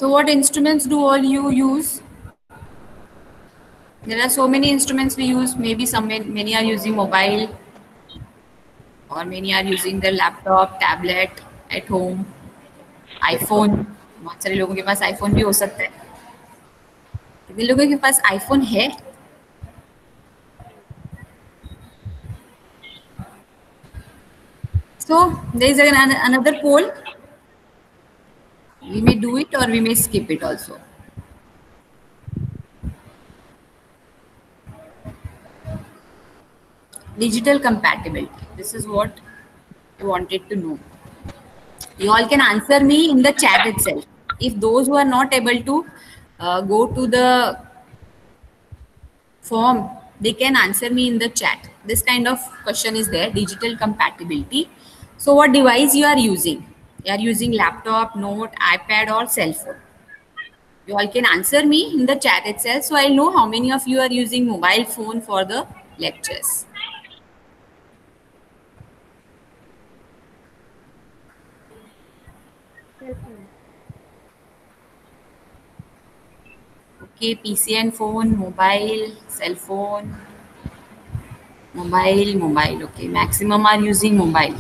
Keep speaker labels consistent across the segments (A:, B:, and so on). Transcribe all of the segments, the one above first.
A: So what instruments do all you use? There are so many instruments we use. Maybe many are using mobile, or many are using their laptop, tablet at home, iPhone. बहुत सारे लोगों के पास iPhone भी हो सकता है. कितने लोगों के पास आईफोन है? So there is another poll. We may do it or we may skip it also. Digital compatibility. This is what I wanted to know. You all can answer me in the chat itself. If those who are not able to go to the form, they can answer me in the chat. This kind of question is there, digital compatibility. So what device you are using? You are using laptop, note, iPad or cell phone? You all can answer me in the chat itself, so I'll know how many of you are using mobile phone for the lectures.
B: Cell phone.
A: Okay, PC and phone, mobile, cell phone, mobile. Okay, maximum are using mobile.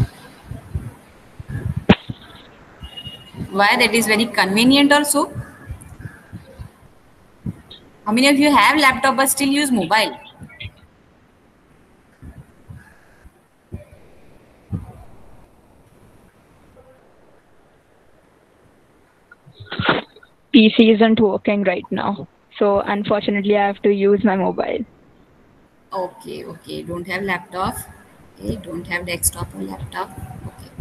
A: Why? That is very convenient also. How many of you have laptop but still use mobile?
C: PC isn't working right now, so unfortunately I have to use my mobile.
A: Okay. Don't have laptop. Okay, don't have desktop or laptop. Okay.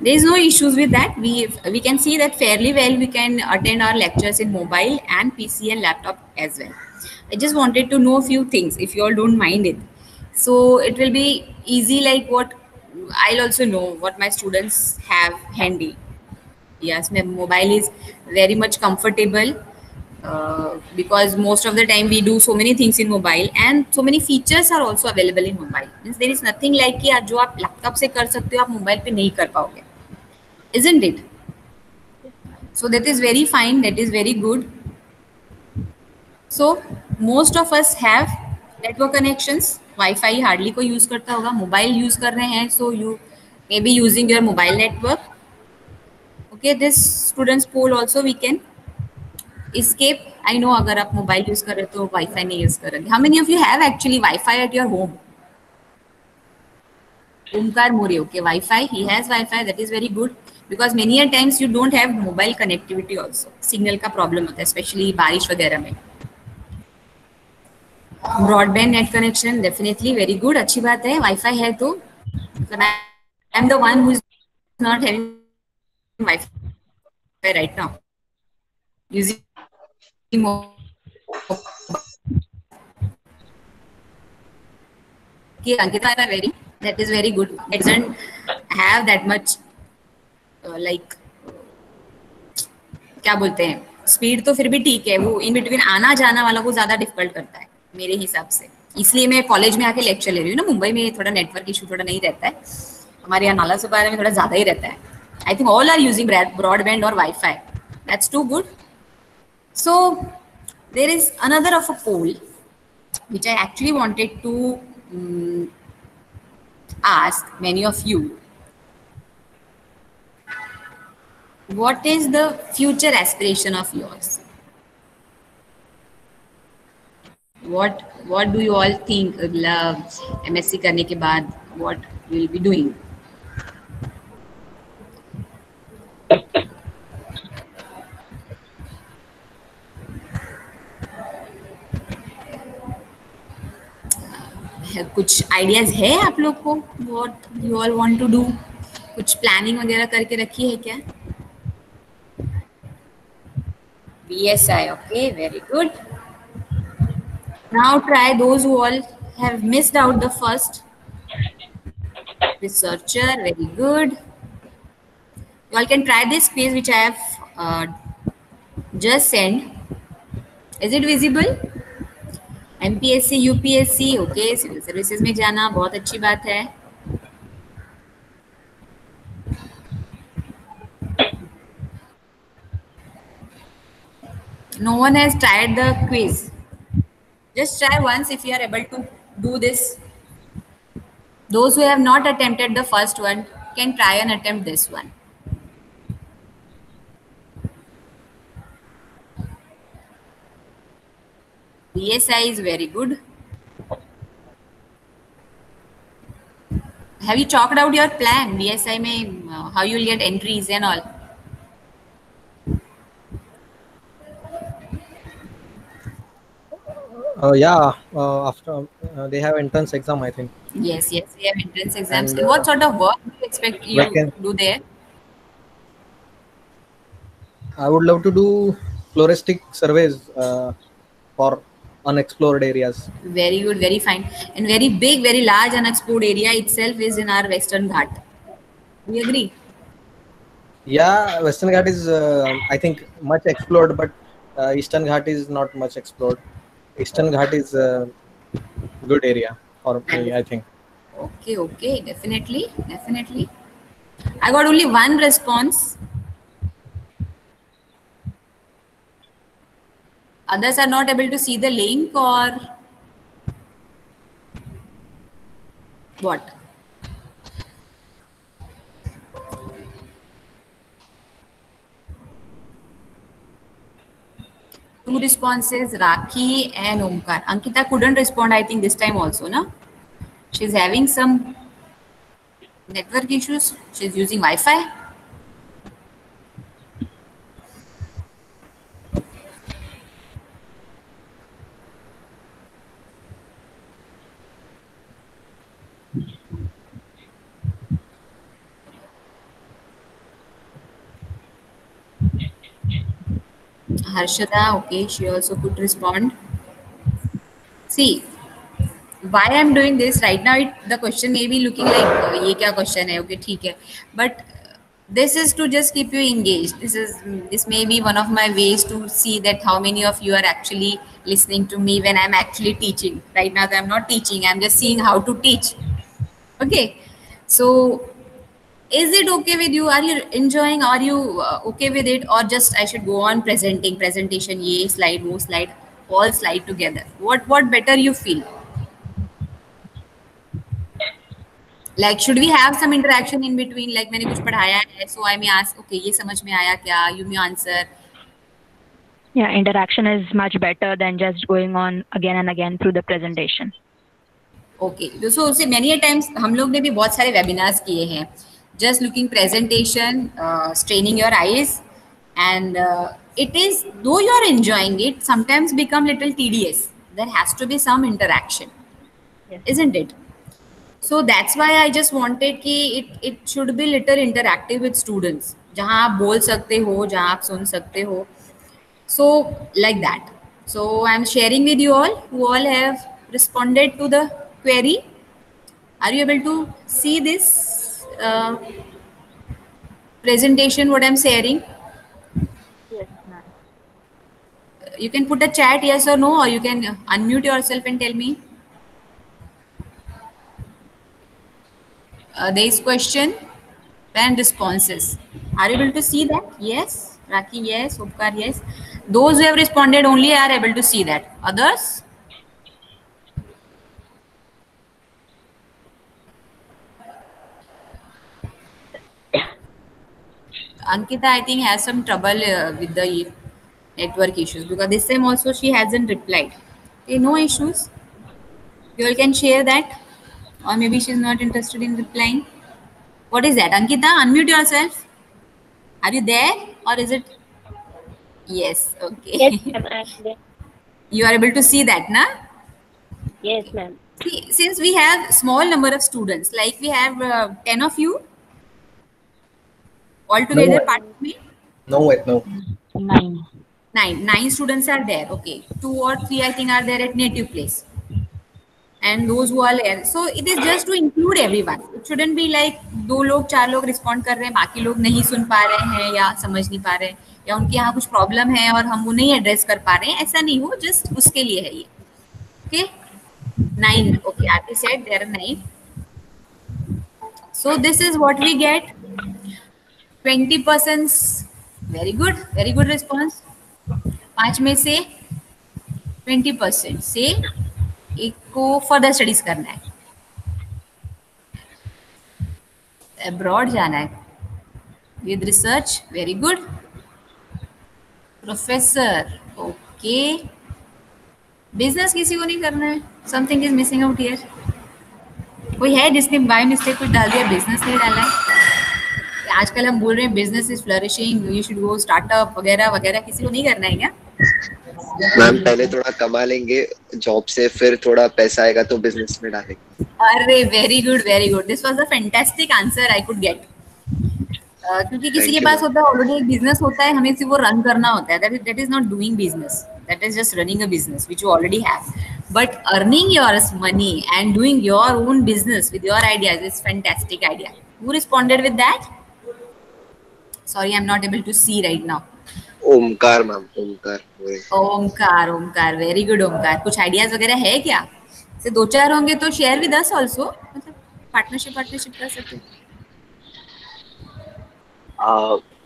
A: There is no issues with that. We can see that fairly well. We can attend our lectures in mobile and PC and laptop as well. I just wanted to know a few things, if you all don't mind it. So it will be easy, like what I'll also know what my students have handy. Yes, my mobile is very much comfortable because most of the time we do so many things in mobile and so many features are also available in mobile. Means there is nothing like कि जो आप laptop से कर सकते हो आप mobile पे नहीं कर पाओगे, isn't it?
B: Yes, ma'am.
A: So that is very fine, that is very good. So most of us have network connections. Wi-Fi hardly कोई use करता होगा, मोबाइल use कर रहे हैं, so you may be using your mobile network. Okay, this students poll also we can escape. I know अगर आप mobile use कर रहे हो तो वाईफाई नहीं यूज कर रहे. How many of you have actually Wi-Fi at your home? Omkar More, okay, Wi-Fi. He has Wi-Fi. That is very good because many a times you don't have mobile connectivity also. Signal का problem होता है, especially बारिश वगैरह में. Broadband net connection definitely very good. अच्छी बात है. Wi-Fi है तो. But I'm the one who is not having Wi-Fi right now. Using कि Ankita are very, that is very good. It doesn't have that much like क्या बोलते हैं speed, तो फिर भी ठीक है, वो इन बिटवीन आना जाना वाला को ज्यादा डिफिकल्ट करता है मेरे हिसाब से. इसलिए मैं कॉलेज में आके लेक्चर ले रही हूँ ना. मुंबई में थोड़ा नेटवर्क इशू थोड़ा नहीं रहता है, हमारे यहाँ नाला सुपारा में थोड़ा ज्यादा ही रहता है. I think all are using broadband और wifi. That's too good. So there is another of a poll which I actually wanted to ask many of you. What is the future aspiration of yours? What do you all think MSc करने के बाद what you will be doing? कुछ ideas है आप लोग को? What you all want to do? कुछ planning वगैरह करके रखी है क्या? BSI, okay, very good. Now try those who all have missed out the first. Researcher, very good. You all can try this page which I have just sent. Is it visible? MPSC, UPSC, okay, civil services में जाना बहुत अच्छी बात है. No one has tried the quiz. Just try once if you are able to do this. Those who have not attempted the first one can try and attempt this one. BSI is very good. Have you chalked out your plan? BSI may how you'll get entries and all.
D: Yeah, after they have entrance exam, I think,
A: Yes, yes, we have entrance exams.
D: and
A: And what sort of work do you expect you
D: vacant.
A: do there?
D: I would love to do floristic surveys for unexplored areas.
A: Very good, very fine. And very big, very large unexplored area itself is in our Western Ghat. We agree?
D: Yeah, Western Ghat is, I think, much explored, but Eastern Ghat is not much explored. Eastern Ghat is a good area for me, I think.
A: Okay, okay, definitely, definitely. I got only one response. Others are not able to see the link or what? Two responses, Rakhi and Omkar. Ankita couldn't respond, I think, this time also, no? She's having some network issues. She's using Wi-Fi. Harshada, okay, she also could respond. See, why I'm doing this right now, the question may be looking like, ये क्या question है? Okay, ठीक है. But this is to just keep you engaged. This may be one of my ways to see that how many of you are actually listening to me when I'm actually teaching. Right now, I'm not teaching. I'm just seeing how to teach. Okay, so is it okay with you? Are you enjoying? Are you okay with it, or just I should go on presentation? Ye slide, wo slide, all slide together. What better you feel? Like should we have some interaction in between? Like मैंने कुछ पढ़ाया है, so I may ask, okay, ये समझ में आया क्या? You may answer.
C: Yeah, interaction is much better than just going on again and again through the presentation.
A: Okay, so see, many a times हम लोग ने भी बहुत सारे webinars किए हैं. Just looking presentation, straining your eyes, and it is though you are enjoying it, sometimes become little tedious. There has to be some interaction,
B: Yes.
A: isn't it? So that's why I just wanted कि it should be little interactive with students. जहाँ आप बोल सकते हो, जहाँ आप सुन सकते हो. So like that. So I'm sharing with you all who all have responded to the query. Are you able to see this presentation? What I'm sharing?
B: Yes, ma'am.
A: You can put a chat yes or no, or you can unmute yourself and tell me. There is question and responses. Are you able to see that? Yes. Raki, yes. Upkar, yes. Those who have responded only are able to see that. Others? Ankita, I think, has some trouble with the network issues because this time also she hasn't replied. Okay, no issues. You all can share that. Or maybe she's not interested in replying. What is that? Ankita, unmute yourself. Are you there? Or is it? Yes, okay.
B: Yes, ma'am. I'm there.
A: You are able to see that, na?
B: Yes, ma'am.
A: See, since we have small number of students, like we have 10 of you all together
D: No.
A: participate.
D: No, wait, no.
C: 9.
A: Nine students are there. Okay, 2 or 3 I think are there at native place, and those who are there. So it is just to include everyone. It shouldn't be like 2 लोग 4 लोग respond कर रहे हैं, बाकी लोग नहीं सुन पा रहे हैं या समझ नहीं पा रहे हैं या उनके यहाँ कुछ प्रॉब्लम है और हम वो नहीं एड्रेस कर पा रहे हैं. ऐसा नहीं हो, जस्ट उसके लिए है ये. Okay, 9. Okay, Aarti said there are 9. So this is what we get. 20%. Very good response. 5 में से 20% से एक को फर्दर स्टडीज करना है, अब्रॉड जाना है with research. Very good professor. Okay, business किसी को नहीं करना है. Something is missing out here. कोई है जिसने बाय मिस्टेक कुछ डाल दिया, बिजनेस नहीं डाला है? आजकल हम बोल रहे हैं business is flourishing, you should go startup वगैरह वगैरह. किसी को नहीं करना है क्या?
E: मैम पहले थोड़ा कमा लेंगे जॉब से, फिर थोड़ा पैसा आएगा तो बिजनेस में डालेंगे.
A: अरे very good very good. This was a fantastic answer I could get. क्योंकि किसी
E: Thank
A: के
E: you,
A: पास
E: ma'am.
A: होता है ऑलरेडी एक बिजनेस होता है, हमें सिर्फ वो रन करना होता है. That is not doing business, that is just running a business which you already have. But earning your money and doing your own business with your ideas is fantastic idea. Who responded with that? Sorry, I am not able to see right now.
E: Omkar ma'am, Omkar.
A: Omkar. Omkar, very good. Omkar, कुछ ideas वगैरह है क्या? से 2-4 होंगे तो share with us also. मतलब partnership कर सकते हो.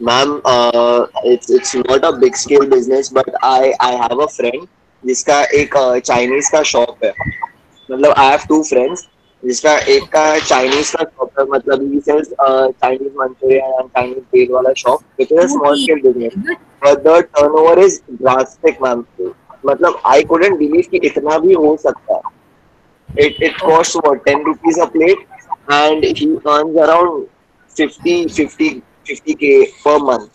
E: Ma'am, it's not a big scale business, but I have a friend जिसका एक चाइनीज का शॉप है. मतलब I have 2 friends जिसका एक का चाइनीज का शॉप है. मतलब he sells Chinese Manchurian and Chinese bhel वाला shop, which is a small scale business, but the turnover is drastic, ma'am. मतलब I couldn't believe कि इतना भी हो सकता है. It costs what 10 rupees a plate, and he earns around 50k per month,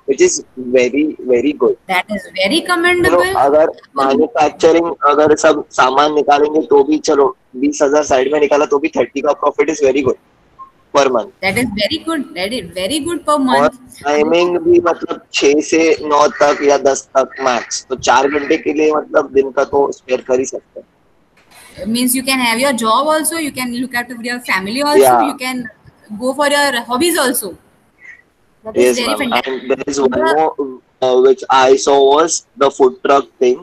E: which is very good.
A: That is very commendable.
E: अगर manufacturing अगर सब सामान निकालेंगे तो भी चलो 20,000 साइड में निकाला तो भी 30 का profit is very good per month.
A: That is very good. That is very good per month.
E: Timing भी मतलब 6 से 9 तक या 10 तक मैक्स, तो 4 घंटे के लिए मतलब दिन का तो स्पेयर कर ही सकते हैं.
A: Means you can have your job also, you can look after your family also,
E: Yeah.
A: you can go for your hobbies also. That is
E: Yes,
A: very
E: ma'am.
A: fantastic.
E: And there is one more which I saw was the food truck thing,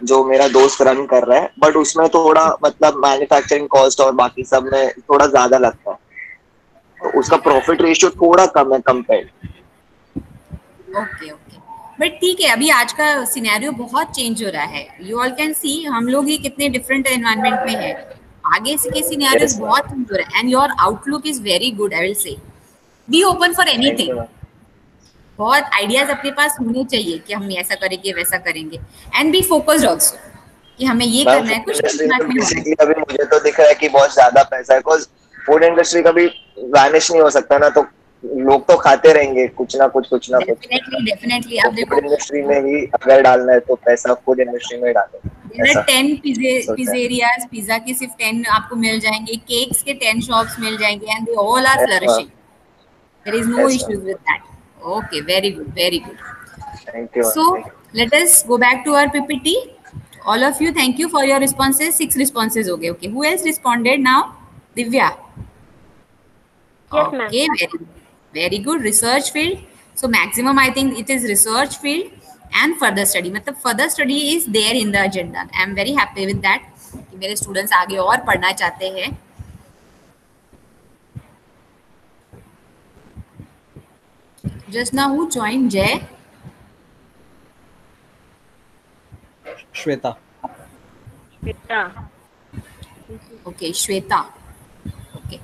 E: जो मेरा दोस्त run कर रहा है, but उसमें थोड़ा मतलब manufacturing cost और बाकी सब में थोड़ा ज्यादा लगता है, तो उसका प्रॉफिट रेशियो थोड़ा कम है कंपेयर.
A: ओके. बट ठीक है, अभी आज का सिनेरियो बहुत चेंज हो रहा है. यू ऑल कैन सी हम लोग ही कितने डिफरेंट एनवायरनमेंट में है. आगे से के सिनेरियोस
E: Yes, ma'am.
A: बहुत चेंज हो रहा है and your outlook is very good. I will say be open for anything. बहुत आइडियाज अपने पास होने चाहिए कि हम ऐसा करेंगे वैसा करेंगे, एंड बी फोकस्ड आल्सो कि हमें ये करना है. कुछ
E: बेसिकली अभी मुझे तो दिख रहा है कि बहुत ज्यादा पैसा है, बिकॉज फूड इंडस्ट्री कभी वैनिश नहीं हो सकता ना, तो लोग तो खाते रहेंगे कुछ ना कुछ.
A: डेफिनेटली. अब देखो,
E: फूड इंडस्ट्री में ही अगर डालना है तो पैसा फूड इंडस्ट्री में डालो.
A: There are 10 पिज़्ज़ेरियाज. पिज़्ज़ा के सिर्फ 10 आपको मिल जाएंगे, केक्स के 10 शॉप्स मिल जाएंगे, and they all are flourishing. There is no issues with that. Okay, very good.
E: Thank you.
A: So let us go back to our PPT. All of you, thank you for your responses. 6 responses. Okay. Who else responded now? Divya.
B: Yes, ma'am.
A: Okay, very good. Research field. So maximum I think it is research field and further study. मतलब further study is there in the agenda. I am very happy with that. कि मेरे students आगे और पढ़ना चाहते हैं. Just now who joined? Jay?
D: Shweta.
A: Okay, Shweta. Okay,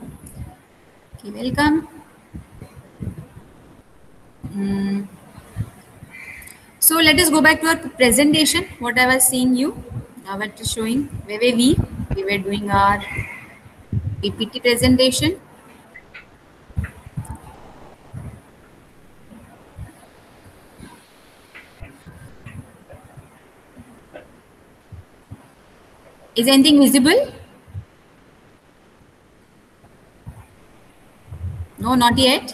A: welcome. So let us go back to our presentation. What I was seeing you. Now what is showing? Where were we? We were doing our PPT presentation. Is anything visible? No, not yet.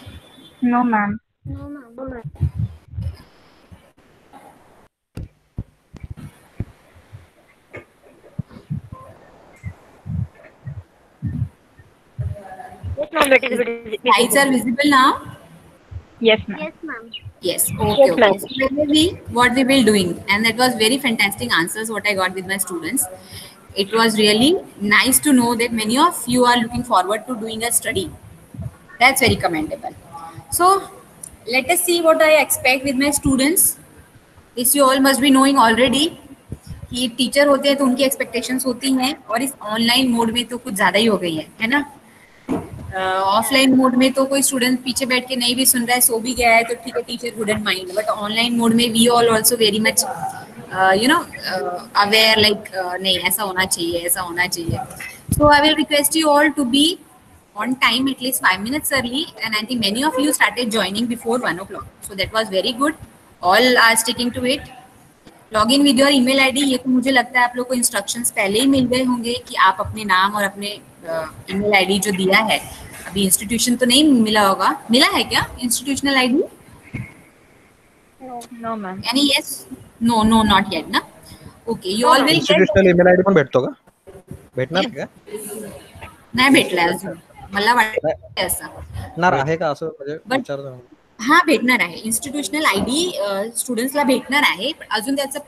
C: No, ma'am.
B: Yes, ma'am. It is
A: Lights are visible now?
C: Yes, ma'am.
B: Yes, ma'am.
A: Yes.
B: Yes,
A: Okay.
B: ma'am.
A: So where were we? What we will doing? And that was very fantastic answers what I got with my students. It was really nice to know that many of you are looking forward to doing a study. That's very commendable. So let us see what I expect with my students. This you all must be knowing already कि teacher होते हैं तो उनकी expectations होती हैं, और इस online mode में तो कुछ ज़्यादा ही हो गई है ना। ऑफलाइन मोड में तो कोई स्टूडेंट पीछे बैठ के नहीं भी सुन रहा है, सो भी गया है तो ठीक है, teacher wouldn't mind, but online mode में we all also very much aware, like नहीं ऐसा होना चाहिए, ऐसा होना चाहिए. So I will request you all to be on time at least 5 minutes early, and I think many of you started joining before 1 o'clock, so that was very good. All are sticking to it. Log in with your email ID, ये तो मुझे लगता है आप लोग को instructions पहले ही मिल गए होंगे कि आप अपने नाम और अपने ईमेल आईडी जो दिया है, अभी इंस्टीट्यूशन तो नहीं मिला होगा, मिला है क्या इंस्टीट्यूशनल आईडी?
C: No, ma'am.
A: यानी yes, no no not yet ना. Okay, you all will get.
D: Institutional email ID पण भेटतो का? भेटणार का?
A: नाही भेटलाय अजून, मला वाटतं असं
D: ना आहे का असं म्हणजे विचारतो.
A: हा भेटणार आहे इन्स्टिट्यूशनल आयडी, स्टुडंट्सला भेटणार आहे, पण अजून त्याचं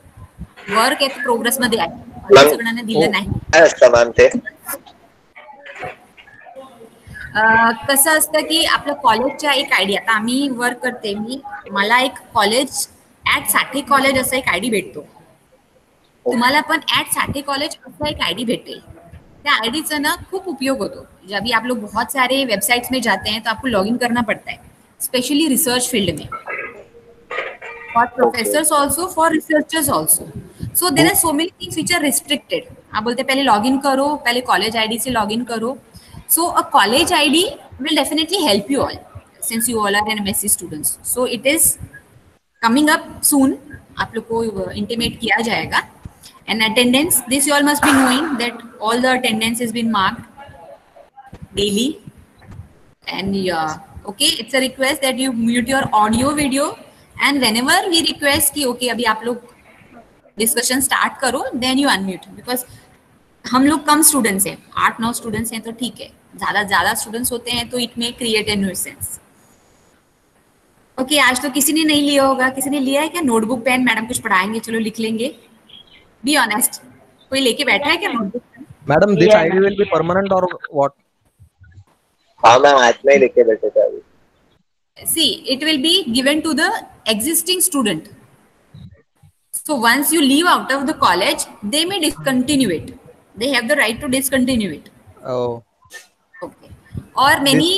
A: वर्क एक प्रोग्रेस मध्ये आहे, सगळ्यांना दिलं नाही.
E: काय असतं मॅम ते?
A: कसं असतं की आपलं कॉलेजच्या एक आयडी, आता आम्ही वर्क करते, मला एक कॉलेज @ साठे कॉलेज असा एक आयडी भेटतो, तुम्हाला पण @ साठे कॉलेज असा एक आईडी भेटेल. त्या आईडीचा ना खूप उपयोग होतो. जब भी आप लोग बहुत सारे वेबसाइट्स में जाते हैं तो आपको लॉगिन करना पड़ता है, स्पेशली रिसर्च फील्ड में, for professors also, for researchers also. So there are so many things which are restricted. आप बोलते पहले लॉगिन करो, पहले कॉलेज आईडी से लॉगिन करो. So a college ID will definitely help you all, since you all are an MSc students. So it is coming up soon, आप लोग को इंटीमेट किया जाएगा. And attendance, this you all must be knowing that all the attendance has been marked daily. And okay, it's a request that you mute your audio video, and whenever we request कि okay अभी आप लोग discussion start करो, then you unmute, because हम लोग कम students हैं, 8-9 students हैं तो ठीक है, ज़्यादा students होते हैं तो it may create a nuisance. Okay, आज तो किसी ने नहीं लिया होगा, किसी ने लिया है क्या नोटबुक पेन? मैडम कुछ पढ़ाएंगे, चलो लिख लेंगे. Be honest, कोई लेके बैठा है क्या notebook?
D: Madam, this ID will be permanent और व्हाट?
E: हाँ मैम, आज में लेके बैठे थे अभी.
A: See, it will be given to the existing student. So once you leave out of the college, they may discontinue it. They have the right to discontinue it.
D: Oh.
A: Okay. और many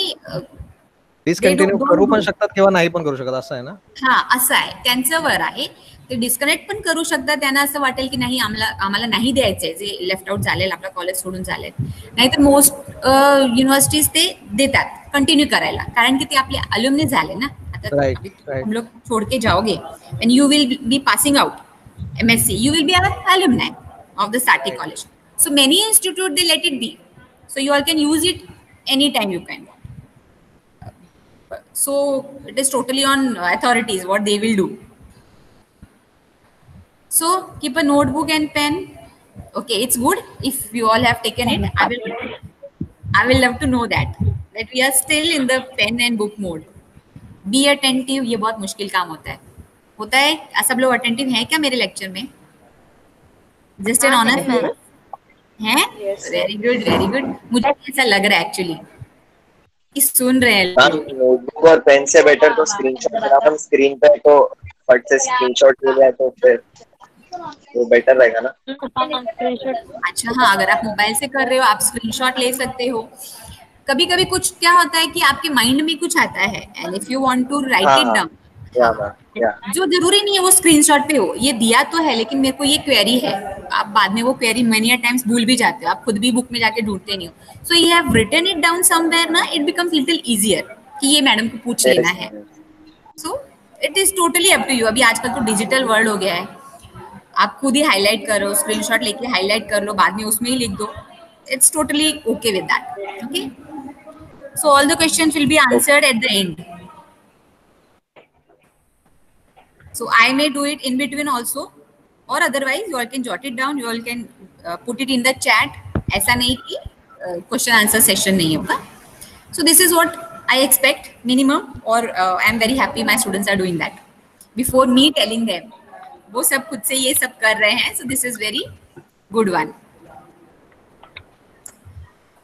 D: discontinue करू पण शकतात किंवा नाही पण करू शकतात, असं आहे ना?
A: हा, असं आहे, त्यांच्यावर आहे. ते डिस्कनेक्ट पण करू शकतात, त्यांना असं वाटेल की नाही आम्हाला नाही द्यायचंय, जे लेफ्ट आउट झालेलं आपलं कॉलेज सोडून झालेत. नाहीतर मोस्ट युनिव्हर्सिटीज ते देतात कंटिन्यू करायला, कारण की ते आपले अलुमनी झाले ना. आता हम लोग छोड़ के जाओगे, when you will be passing out MSc, you will be our alumni of the Sathe college. So many institute they let it be, so you all can use it any time you can. So it is totally on authorities what they will do. So keep a notebook and pen. Okay, it's good if you all have taken it. I will love to know that we are still in the pen and book mode. Be attentive. ये बहुत मुश्किल काम होता है. सब लोग attentive हैं क्या मेरे lecture में? Just an honest man. हैं? Very good, very good. मुझे ऐसा लग रहा है actually. सुन रहे हैं.
E: नोटबुक और पेन से बेटर तो स्क्रीनशॉट करा, हम स्क्रीन पे तो फट से स्क्रीनशॉट ले लिया तो फिर वो बेटर रहेगा ना.
A: अच्छा, हाँ, अगर आप मोबाइल से कर रहे हो आप स्क्रीनशॉट ले सकते हो. कभी कभी कुछ क्या होता है कि आपके माइंड में कुछ आता है, and if you want to write it down, जो जरूरी नहीं है वो स्क्रीनशॉट पे हो. ये दिया तो है लेकिन मेरे को ये क्वेरी है, आप बाद में वो क्वेरी मेनी टाइम्स भूल भी जाते हो, आप खुद भी बुक में जाके ढूंढते नहीं हो. So you have written it down somewhere ना, इट बिकम्स लिटिल इजियर कि ये मैडम को पूछ लेना है. So it is totally up to you. अभी आजकल तो डिजिटल वर्ल्ड हो गया है, आप खुद ही हाईलाइट करो, स्क्रीनशॉट लेके हाईलाइट कर लो, बाद में उसमें ही लिख दो. It's totally okay with that. Okay, so all the questions will be answered at the end. So I may do it in between also, or otherwise you all can jot it down, you all can put it in the chat. ऐसा नहीं कि question answer session नहीं होगा. So this is what I expect minimum, or I am very happy my students are doing that before me telling them. वो सब खुद से ये सब कर रहे हैं, so this is very good one.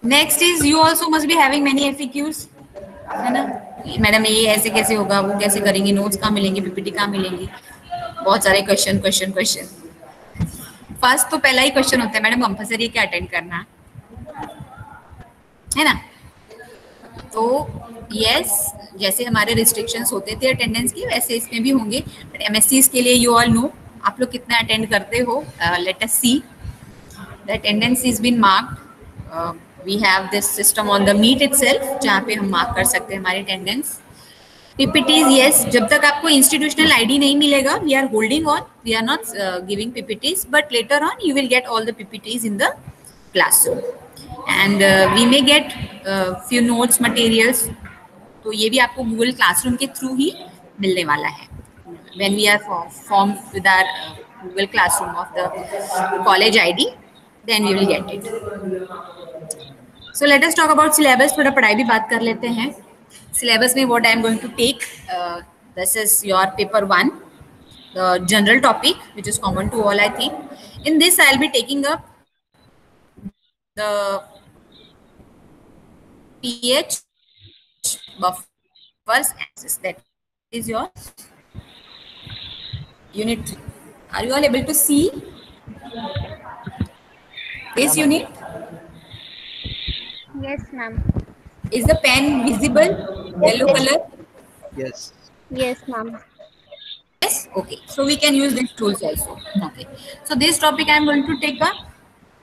A: Next is you also must be having many FAQs, है ना? मैडम ये ऐसे कैसे होगा, वो कैसे करेंगे, नोट्स कहाँ मिलेंगे, पीपीटी कहाँ मिलेंगी. बहुत सारे क्वेश्चन क्वेश्चन क्वेश्चन। फर्स्ट तो पहला ही क्वेश्चन होता है मैडम कंपलसरी क्या अटेंड करना है ना। तो यस, जैसे हमारे रिस्ट्रिक्शंस होते थे अटेंडेंस की वैसे इसमें भी होंगे, बट एमएससीज के लिए यू ऑल नो आप लोग कितना अटेंड करते हो। Let us see the attendance is been marked. We have this system on the Meet itself जहाँ पे हम मार्क कर सकते हैं हमारी अटेंडेंस। पीपीटीज यस, जब तक आपको इंस्टीट्यूशनल आईडी नहीं मिलेगा we are holding on, we are not giving PPTs, but later on you will get all the PPTs in the classroom and we may get few notes materials. तो ये भी आपको Google Classroom के through ही मिलने वाला है when we are form with our Google Classroom of the college ID, then we will get it. So let us talk about syllabus, थोड़ा पढ़ाई भी बात कर लेते हैं। सिलेबस में what I am going to take, this is your paper 1, the general topic which is common to all I think. In this I will be taking up the pH buffers axis, that is your unit 3. Are you all able to see this unit?
F: Yes, ma'am.
A: Is the pen visible, yellow color?
D: Yes.
F: Yes, ma'am.
A: Yes, okay, so we can use these tools also. Okay, so this topic I am going to take up.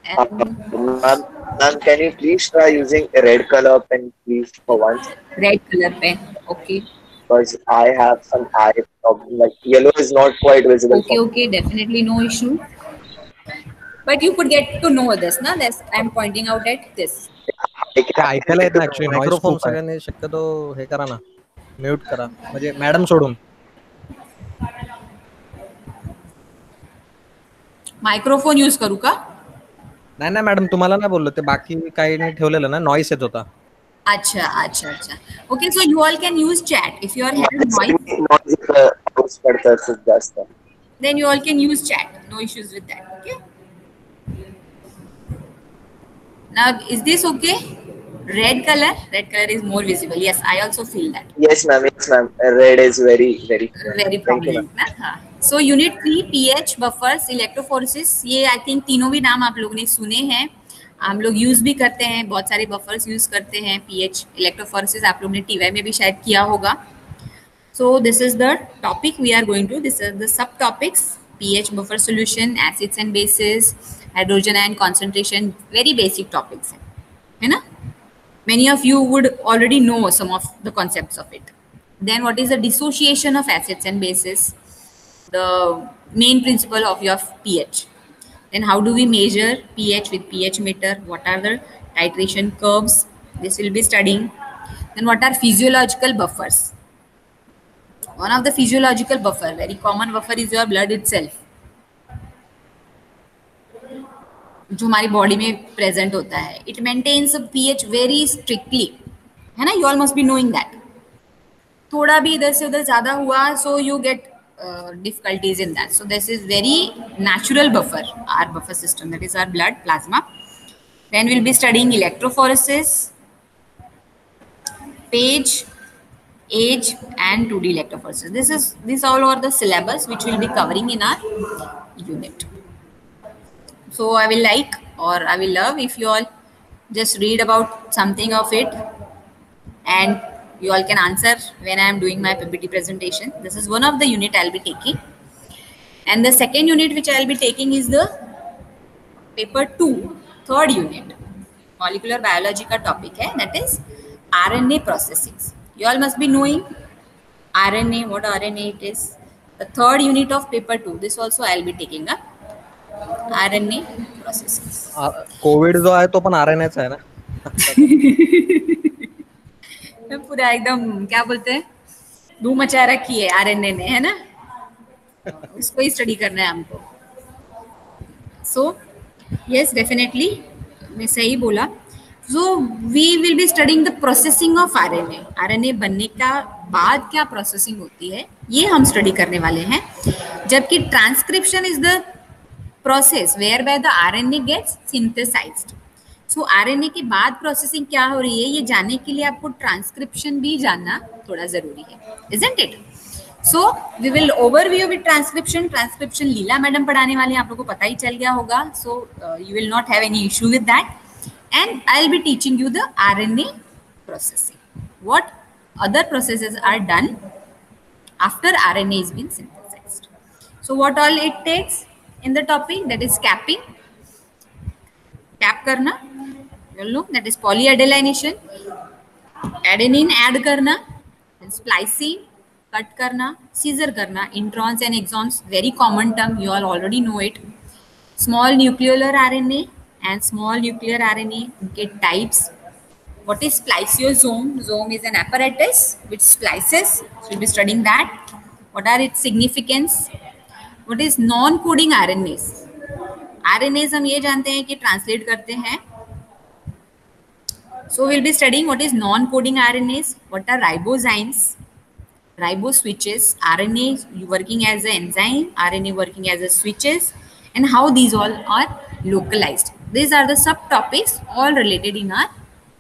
E: Ma'am, can you please try using a red color pen, please, for once?
A: Red color pen, okay.
E: Because I have some eye problem. Like yellow is not quite visible.
A: Okay, okay, definitely no issue. But you could get to know this, na? This I am pointing out at this.
D: काय ऐकायला येत नाही actually, microphone सगळ्यांनी शक्यतो हे करा ना, mute करा, म्हणजे मॅडम सोडून.
A: मायक्रोफोन यूज करू का?
D: नाही नाही मॅडम, तुम्हाला नाही बोललो, ते बाकी काही नाही ठेवलेलं ना, नॉइस येत होता.
A: अच्छा अच्छा अच्छा, okay. So you all can use chat if you are having noise, then you all can use chat, no issues with that. Okay, now is this okay? Red color is more visible. Yes, I also feel that.
E: Yes ma'am, yes ma'am, red is very
A: prominent ना. हाँ, so unit 3 pH buffers electrophoresis, ये I think तीनों भी नाम आप लोगों ने सुने हैं, हम लोग यूज भी करते हैं, बहुत सारे बफर्स यूज करते हैं। pH electrophoresis आप लोग ने TY में भी शायद किया होगा। So this is the topic we are going to, this is the subtopics, pH buffer solution, acids and bases, hydrogen ion concentration, very basic topics है ना। Many of you would already know some of the concepts of it. Then what is the dissociation of acids and bases, the main principle of your pH. Then how do we measure pH with pH meter, what are the titration curves, this will be studying. Then what are physiological buffers. One of the physiological buffer, very common buffer, is your blood itself, जो हमारी body में present होता है. It maintains pH very strictly, है ना. You all must be knowing that. थोड़ा भी इधर से उधर ज्यादा हुआ, so you get difficulties in that. So this is very natural buffer, our buffer system, that is our blood plasma. Then we'll be studying electrophoresis, page, age, and 2D electrophoresis. These all are the syllabus which we'll be covering in our unit. So I will like, or I will love if you all just read about something of it, and you all can answer when I am doing my PPT presentation. This is one of the unit I'll be taking. And the second unit which I'll be taking is the paper 2, third unit. Molecular biology का topic है, that is RNA processing. You all must be knowing RNA, what RNA it is. The third unit of paper 2, this also I'll be taking up. RNA processing.
D: Covid जो आहे तो पण RNA चा है ना.
A: पूरा एकदम क्या बोलते हैं, धूम मचा रखी है आरएनए ने, है ना. उसको ही स्टडी करना है हमको. सो यस, डेफिनेटली मैं सही बोला. So we will be studying the processing of RNA. RNA बनने का बाद क्या प्रोसेसिंग होती है, ये हम स्टडी करने वाले हैं. जबकि transcription is the process whereby the RNA gets synthesized. So RNA के बाद प्रोसेसिंग क्या हो रही है, ये जानने के लिए आपको ट्रांसक्रिप्शन भी जानना थोड़ा जरूरी है, isn't it? So we will overview with transcription. Transcription Leela madam पढ़ाने वाले हैं, आप लोगों को पता ही चल गया होगा. So you will not have any issue with that. And I'll be teaching you the RNA processing. What other processes are done after RNA has been synthesized. So what all it takes in the topic, that is capping. Cap करना, you know, that is polyadenylation. Adenine add करना, then splicing, cut करना, scissor करना, introns and exons, very common term, you all already know it. Small nucleolar RNA and small nuclear RNA, उनके types. What is spliceosome? Zome is an apparatus which splices. So we'll be studying that. What are its significance? What is non-coding RNAs? RNAs हम ये जानते हैं कि translate करते हैं. So we'll be studying what is non-coding RNAs, what are ribozymes, riboswitches, RNA working as an enzyme, RNA working as a switches, and how these all are localized. These are the subtopics all related in our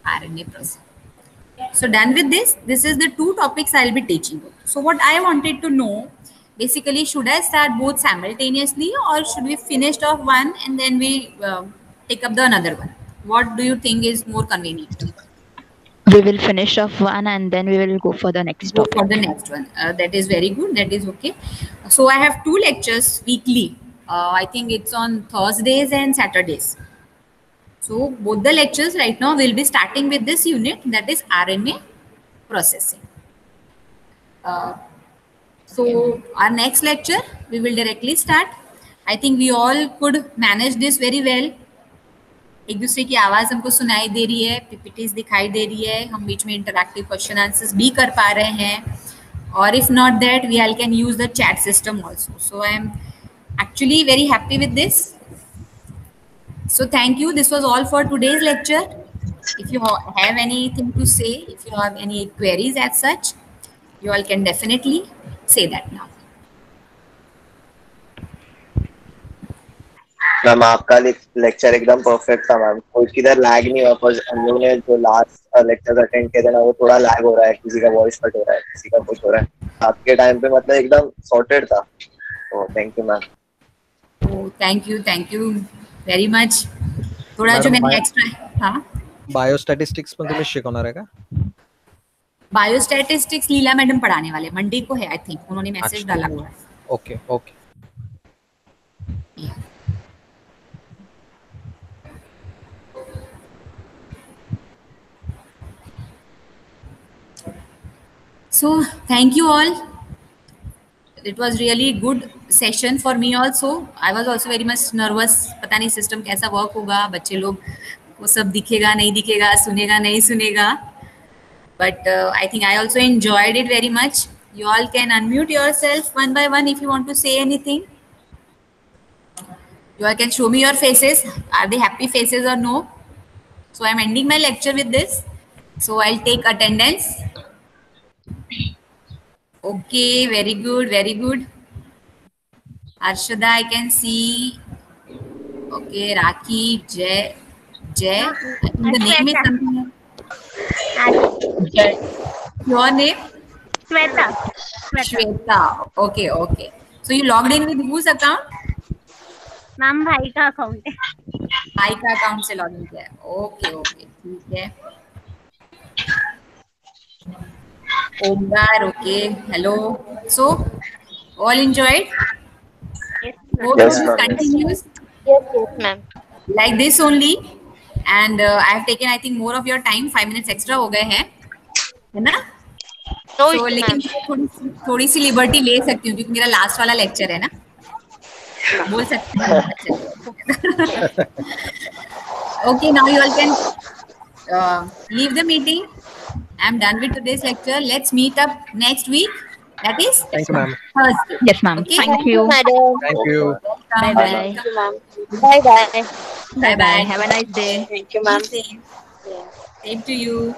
A: RNA process. So done with this, this is the two topics I'll be teaching you. So what I wanted to know, basically, should I start both simultaneously or should we finish off one and then we take up the another one? What do you think is more convenient?
C: We will finish off one and then we will go for the next
A: Go
C: topic.
A: for the next one. That is very good. That is okay. So I have 2 lectures weekly. I think it's on Thursdays and Saturdays. So both the lectures right now will be starting with this unit, that is RNA processing. So our next lecture we will directly start. I think we all could manage this very well. एक दूसरे की आवाज हमको सुनाई दे रही है, PPTs दिखाई दे रही है, हम बीच में इंटरैक्टिव क्वेश्चन आंसर्स भी कर पा रहे हैं, और if not that we all can use the chat system also. So I am actually very happy with this. So thank you. This was all for today's lecture. If you have anything to say, if you have any queries as such, you all can definitely say that now.
E: Ma'am आपका lecture एकदम perfect था ma'am, कोई किधर lag नहीं हुआ. पर हम लोग ने जो लास्ट लेक्चर अटेंड किया था ना, वो थोड़ा लैग हो रहा है, किसी का वॉइस कट हो रहा है, किसी का कुछ हो रहा है. आपके टाइम पे मतलब एकदम सॉर्टेड था. तो thank you ma'am.
A: Thank you very much. थोड़ा जो मैंने एक्स्ट्रा, हाँ,
D: बायोस्टॅटिस्टिक्स पण तुम्ही शिकवणार आहे का?
A: बायोस्टैटिस्टिक्स लीला मैडम पढ़ाने वाले, मंडे को है आई थिंक, उन्होंने मैसेज डाला हुआ है.
D: Okay okay.
A: So thank you all. It was really good session for me also. I was also very much nervous. पता नहीं सिस्टम कैसा वर्क होगा, बच्चे लोग वो सब दिखेगा नहीं दिखेगा, सुनेगा नहीं सुनेगा. But I think I also enjoyed it very much. You all can unmute yourself one by one if you want to say anything. You all can show me your faces. Are they happy faces or no? So I'm ending my lecture with this. So I'll take attendance. Okay, very good, very good. Arshada, I can see. Okay, Raki, Jay. I think the name is something. Your name? Shweta. Okay. So you logged in with whose account?
B: Ma'am भाई का account है.
A: भाई का account से login किया है. Okay ठीक है. Omgar, okay. Hello. So, all enjoyed?
B: Yes,
A: Hope
E: Yes,
A: this
E: ma'am.
A: continues
B: yes, ma'am.
A: like this only. And I have taken, I think, more of your time. 5 minutes extra हो गए हैं, है ना?
B: No,
A: So, लेकिन थोड़ी सी liberty ले सकती हूँ क्योंकि मेरा लास्ट वाला लेक्चर है ना, बोल सकती हूँ. Okay, now you all can leave the meeting. I'm done with today's lecture. Let's meet up next week. That is
D: Thank you, ma'am.
A: Thursday.
C: Yes, ma'am.
A: Okay.
C: Thank you.
B: madam.
D: Thank you.
C: Bye bye.
B: Thank you, ma'am. Bye bye.
A: Bye bye.
C: Have a nice day.
B: Thank you, ma'am.
A: Same to you.